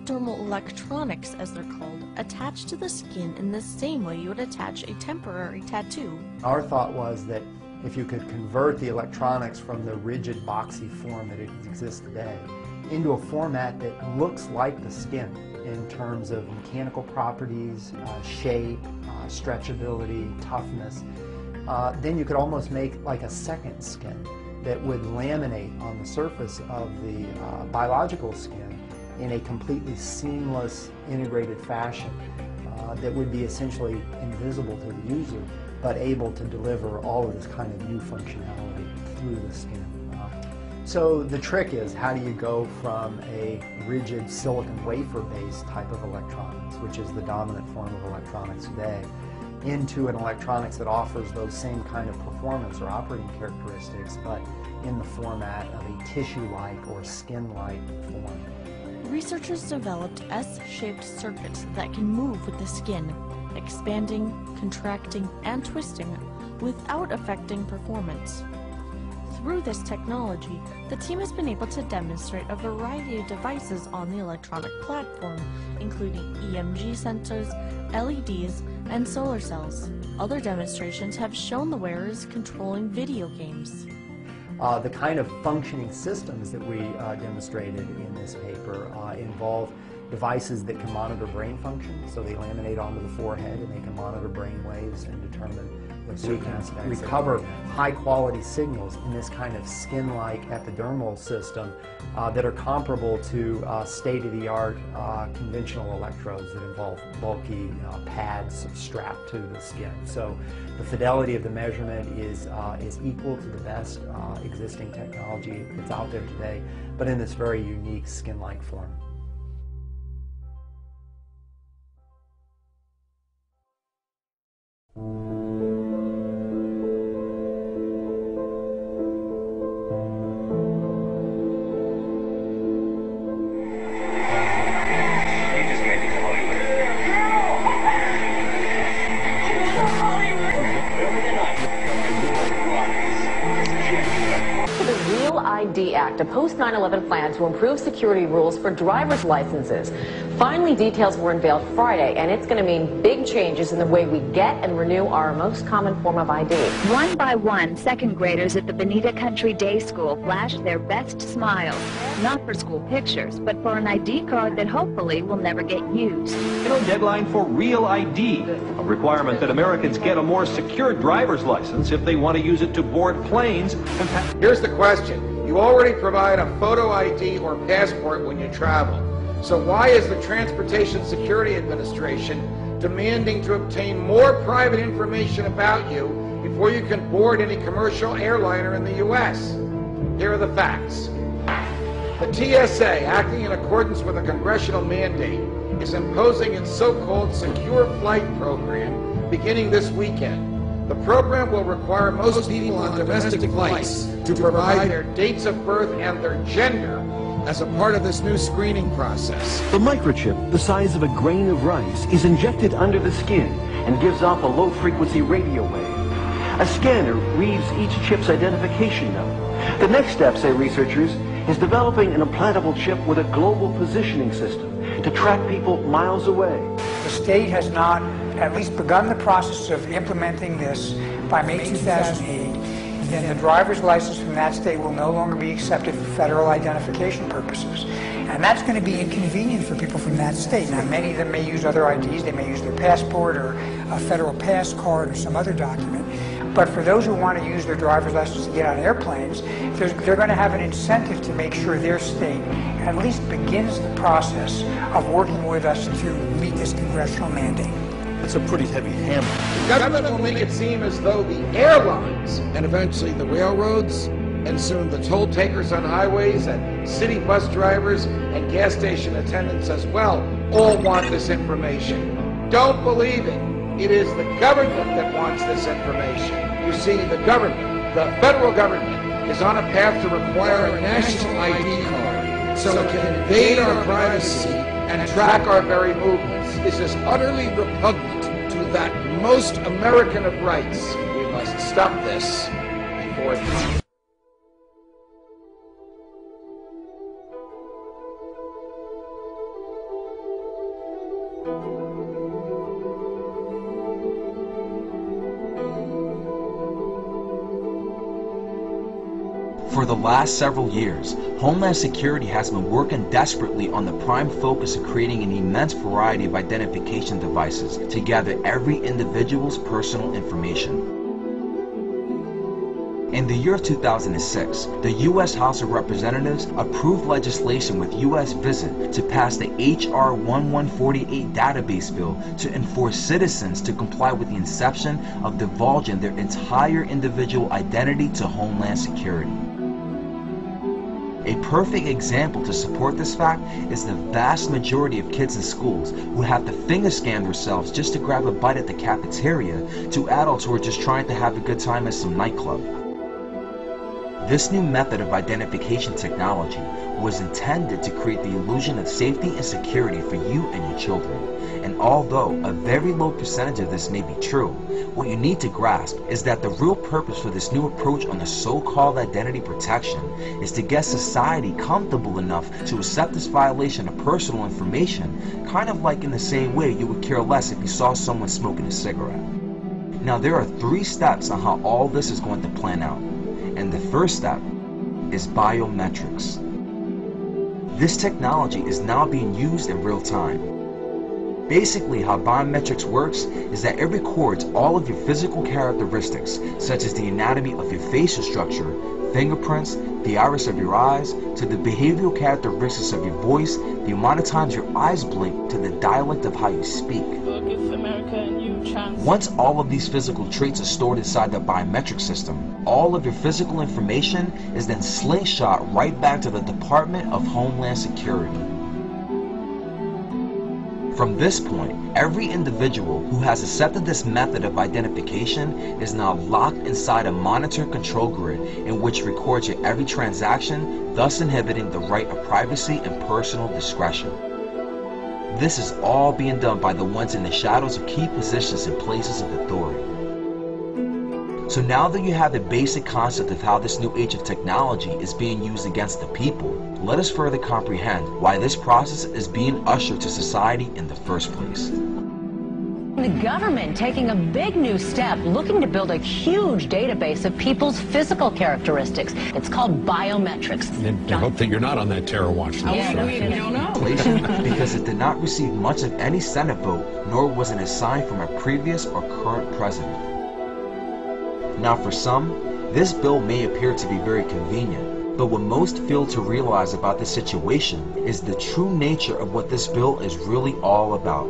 epidermal electronics, as they're called, attach to the skin in the same way you would attach a temporary tattoo. Our thought was that if you could convert the electronics from the rigid, boxy form that it exists today into a format that looks like the skin in terms of mechanical properties, shape, stretchability, toughness, then you could almost make like a second skin that would laminate on the surface of the biological skin in a completely seamless, integrated fashion that would be essentially invisible to the user, but able to deliver all of this kind of new functionality through the skin. So the trick is, how do you go from a rigid silicon wafer-based type of electronics, which is the dominant form of electronics today, into an electronics that offers those same kind of performance or operating characteristics, but in the format of a tissue-like or skin-like form. Researchers developed S-shaped circuits that can move with the skin, expanding, contracting, and twisting without affecting performance. Through this technology, the team has been able to demonstrate a variety of devices on the electronic platform, including EMG sensors, LEDs, and solar cells. Other demonstrations have shown the wearers controlling video games. The kind of functioning systems that we demonstrated in this paper involve devices that can monitor brain function, so they laminate onto the forehead and they can monitor brain waves and determine if we can recover high-quality signals in this kind of skin-like epidermal system that are comparable to state-of-the-art conventional electrodes that involve bulky pads strapped to the skin. So the fidelity of the measurement is equal to the best existing technology that's out there today, but in this very unique skin-like form. ID Act, a post-9/11 plan to improve security rules for driver's licenses. Finally, details were unveiled Friday, and it's going to mean big changes in the way we get and renew our most common form of ID. One by one, second graders at the Bonita Country Day School flashed their best smiles, not for school pictures, but for an ID card that hopefully will never get used. Deadline for Real ID, a requirement that Americans get a more secure driver's license if they want to use it to board planes. Here's the question. You already provide a photo ID or passport when you travel. So why is the Transportation Security Administration demanding to obtain more private information about you before you can board any commercial airliner in the U.S.? Here are the facts. The TSA, acting in accordance with a congressional mandate, is imposing its so-called Secure Flight Program beginning this weekend. The program will require most people on domestic flights to provide their dates of birth and their gender as a part of this new screening process. The microchip, the size of a grain of rice, is injected under the skin and gives off a low-frequency radio wave. A scanner reads each chip's identification number. The next step, say researchers, is developing an implantable chip with a global positioning system to track people miles away. The state has not at least begun the process of implementing this by May 2008, then the driver's license from that state will no longer be accepted for federal identification purposes. And that's going to be inconvenient for people from that state. Now, many of them may use other IDs. They may use their passport or a federal pass card or some other document. But for those who want to use their driver's license to get on airplanes, they're going to have an incentive to make sure their state at least begins the process of working with us to meet this congressional mandate. That's a pretty heavy hammer. The government will make it seem as though the airlines and eventually the railroads and soon the toll takers on highways and city bus drivers and gas station attendants as well all want this information. Don't believe it. It is the government that wants this information. You see, the government, the federal government, is on a path to require a national ID card so it can invade our privacy and track our very movements. This is utterly repugnant to that most American of rights. We must stop this before it's... For the last several years, Homeland Security has been working desperately on the prime focus of creating an immense variety of identification devices to gather every individual's personal information. In the year 2006, the U.S. House of Representatives approved legislation with U.S. visit to pass the H.R. 1148 database bill to enforce citizens to comply with the inception of divulging their entire individual identity to Homeland Security. A perfect example to support this fact is the vast majority of kids in schools who have to finger scan themselves just to grab a bite at the cafeteria to adults who are just trying to have a good time at some nightclub. This new method of identification technology was intended to create the illusion of safety and security for you and your children. And although a very low percentage of this may be true, what you need to grasp is that the real purpose for this new approach on the so-called identity protection is to get society comfortable enough to accept this violation of personal information, kind of like in the same way you would care less if you saw someone smoking a cigarette. Now, there are 3 steps on how all this is going to plan out. And the first step is biometrics. This technology is now being used in real time. Basically, how biometrics works is that it records all of your physical characteristics, such as the anatomy of your facial structure, fingerprints, the iris of your eyes, to the behavioral characteristics of your voice, the amount of times your eyes blink, to the dialect of how you speak. Once all of these physical traits are stored inside the biometric system, all of your physical information is then slingshot right back to the Department of Homeland Security. From this point, every individual who has accepted this method of identification is now locked inside a monitor control grid in which records your every transaction, thus inhibiting the right of privacy and personal discretion. This is all being done by the ones in the shadows of key positions and places of authority. So now that you have the basic concept of how this new age of technology is being used against the people, let us further comprehend why this process is being ushered to society in the first place. The government taking a big new step, looking to build a huge database of people's physical characteristics. It's called biometrics. I hope that you're not on that terror watch list. Yeah, we don't know. Because it did not receive much of any Senate vote, nor was it assigned from a previous or current president. Now for some, this bill may appear to be very convenient, but what most fail to realize about this situation is the true nature of what this bill is really all about.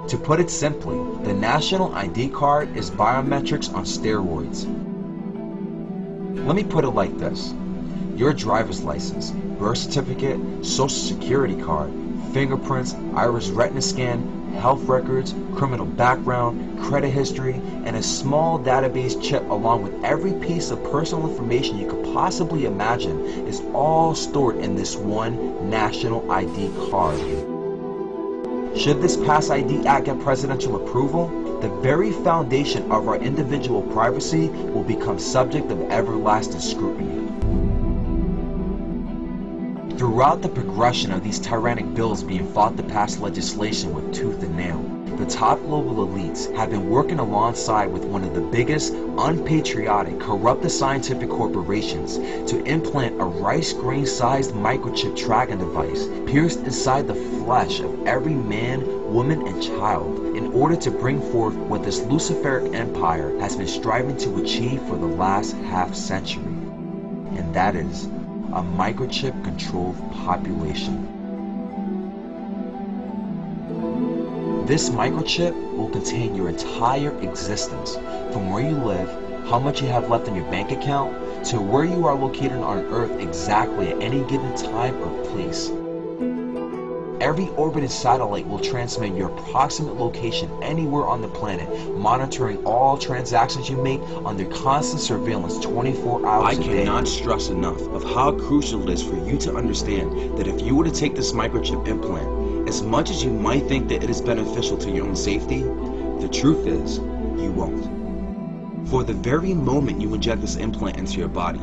To put it simply, the national ID card is biometrics on steroids. Let me put it like this. Your driver's license, birth certificate, social security card, fingerprints, iris retina scan, health records, criminal background, credit history, and a small database chip along with every piece of personal information you could possibly imagine is all stored in this one national ID card. Should this PASS ID Act get presidential approval, the very foundation of our individual privacy will become subject of everlasting scrutiny. Throughout the progression of these tyrannic bills being fought to pass legislation with tooth and nail, the top global elites have been working alongside with one of the biggest, unpatriotic, corrupt scientific corporations to implant a rice grain-sized microchip tracking device pierced inside the flesh of every man, woman, and child in order to bring forth what this Luciferic empire has been striving to achieve for the last half-century, and that is a microchip-controlled population. This microchip will contain your entire existence, from where you live, how much you have left in your bank account, to where you are located on Earth exactly at any given time or place. Every orbiting satellite will transmit your approximate location anywhere on the planet, monitoring all transactions you make under constant surveillance 24 hours a day. I cannot stress enough of how crucial it is for you to understand that if you were to take this microchip implant, as much as you might think that it is beneficial to your own safety, the truth is, you won't. For the very moment you inject this implant into your body,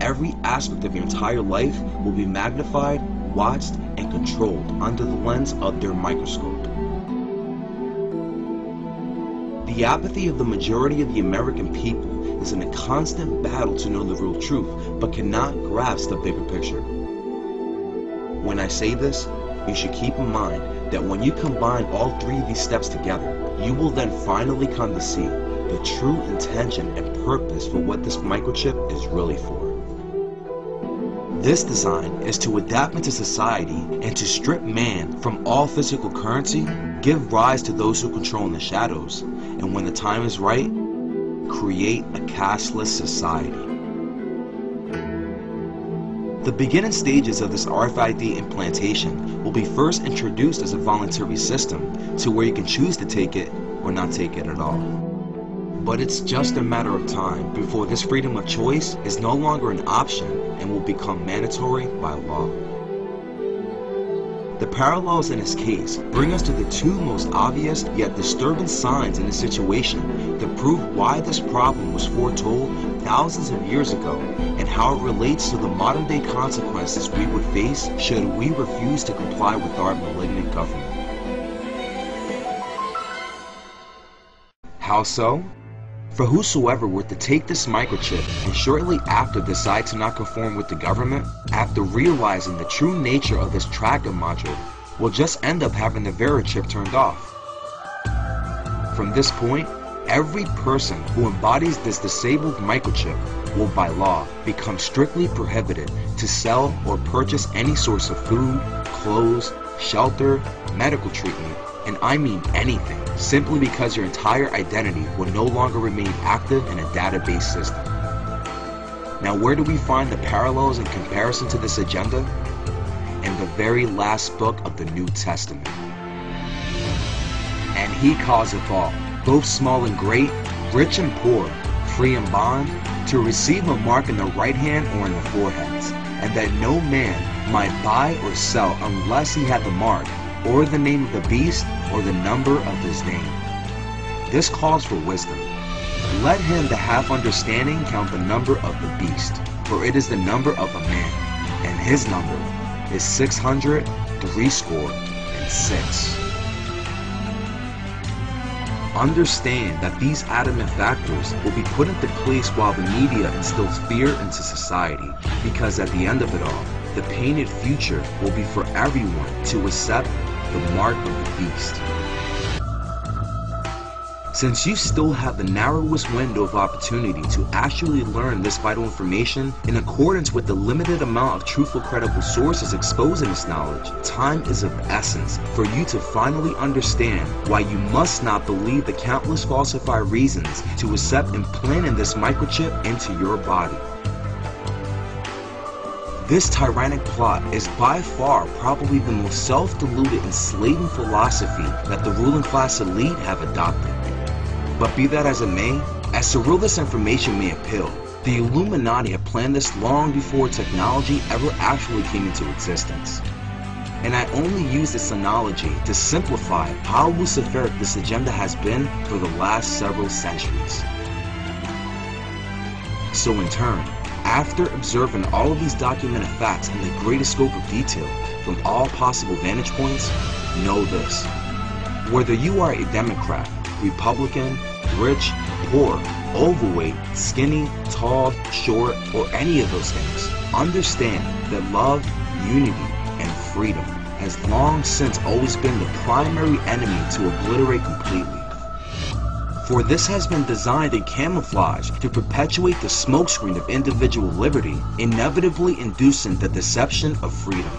every aspect of your entire life will be magnified, watched, and controlled under the lens of their microscope. The apathy of the majority of the American people is in a constant battle to know the real truth, but cannot grasp the bigger picture. When I say this, you should keep in mind that when you combine all three of these steps together, you will then finally come to see the true intention and purpose for what this microchip is really for. This design is to adapt into society and to strip man from all physical currency, give rise to those who control in the shadows, and when the time is right, create a cashless society. The beginning stages of this RFID implantation will be first introduced as a voluntary system to where you can choose to take it or not take it at all. But it's just a matter of time before this freedom of choice is no longer an option and will become mandatory by law. The parallels in this case bring us to the two most obvious yet disturbing signs in the situation that prove why this problem was foretold thousands of years ago and how it relates to the modern day consequences we would face should we refuse to comply with our malignant government. How so? For whosoever were to take this microchip and shortly after decide to not conform with the government, after realizing the true nature of this tracker module, will just end up having the Verichip turned off. From this point, every person who embodies this disabled microchip will by law become strictly prohibited to sell or purchase any source of food, clothes, shelter, medical treatment, and I mean anything, simply because your entire identity will no longer remain active in a database system. Now, where do we find the parallels in comparison to this agenda? In the very last book of the New Testament. And he causeth all, both small and great, rich and poor, free and bond, to receive a mark in the right hand or in the foreheads, and that no man might buy or sell unless he had the mark, or the name of the beast, or the number of his name. This calls for wisdom. Let him that hath understanding count the number of the beast, for it is the number of a man, and his number is 666. Understand that these adamant factors will be put into place while the media instills fear into society, because at the end of it all, the painted future will be for everyone to accept the mark of the beast. Since you still have the narrowest window of opportunity to actually learn this vital information in accordance with the limited amount of truthful, credible sources exposing this knowledge, time is of essence for you to finally understand why you must not believe the countless falsified reasons to accept implanting this microchip into your body. This tyrannic plot is by far probably the most self-deluded enslaving philosophy that the ruling class elite have adopted. But be that as it may, as surreal this information may appeal, the Illuminati have planned this long before technology ever actually came into existence. And I only use this analogy to simplify how luciferic this agenda has been for the last several centuries. So in turn, after observing all of these documented facts in the greatest scope of detail from all possible vantage points, know this. Whether you are a Democrat, Republican, rich, poor, overweight, skinny, tall, short, or any of those things, understand that love, unity, and freedom has long since always been the primary enemy to obliterate completely. For this has been designed and camouflaged to perpetuate the smokescreen of individual liberty, inevitably inducing the deception of freedom.